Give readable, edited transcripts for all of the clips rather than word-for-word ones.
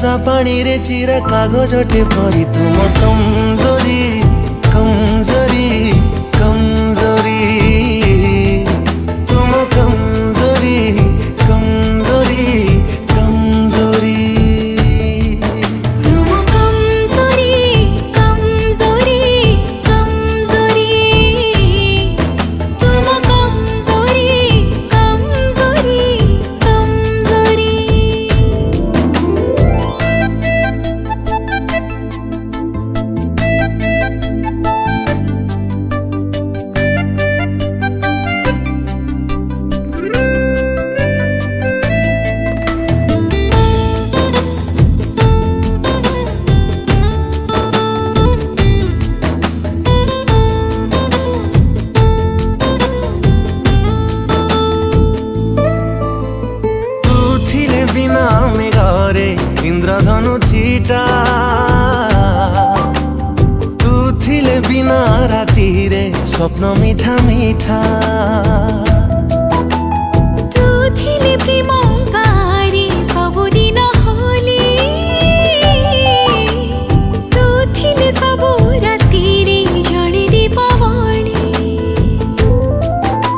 ବର୍ଷା ପାଣିରେ ଚିରା କାଗଜଟେ ପରି ତୁମ କମଜୋରି କମଜୋରି କମଜୋରି ତୁମ କମଜୋରି କମଜୋରି କମଜୋରି तुम कमजोरी कमजोरी कमजोरी तुम कमजोरी कमजोरी कमजोरी बिना मेघरे इंद्रधनु छीटा तू थिले बिना राती रे स्वप्न मीठा मीठा तू थिले प्रेम गारी सबुदिन होली तू थिले सबु राती रे जड़ी दीपावली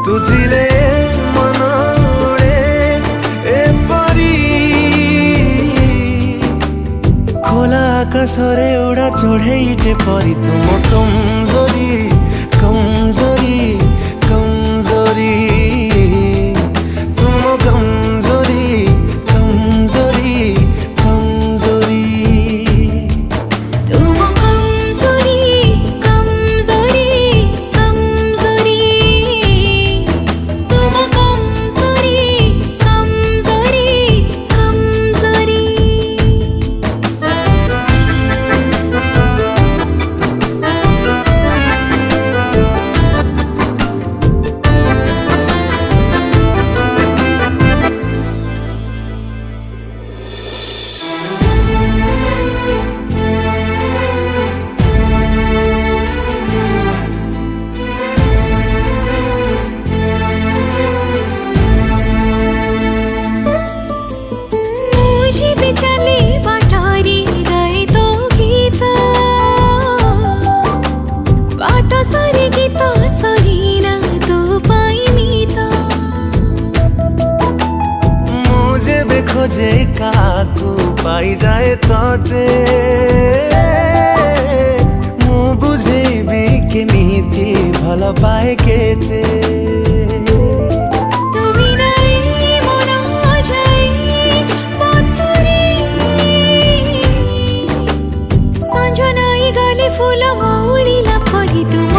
तू थिले मन उड़े एपरी खोला आकाशरे उड़ा चढ़ेईटे परी तुम कमजोरी कमजोरी कमजोरी तुम कमजोरी कमजोरी कमजोरी तुम कमजोरी कमजोरी कमजोरी तुम कमजोरी कमजोरी कमजोरी मुझे भी चले बाटारी गए तो गीत बाट सरी गीत सरीना तू पाई मीता मुझे बे खोजे काकू पाई जाए तोते मु बुझेबी के नीति भल पाए केते তুমি নাই মন যাই মতুরি সঞ্জ নাই গলে ফুল মৌড়িলা পরি তুম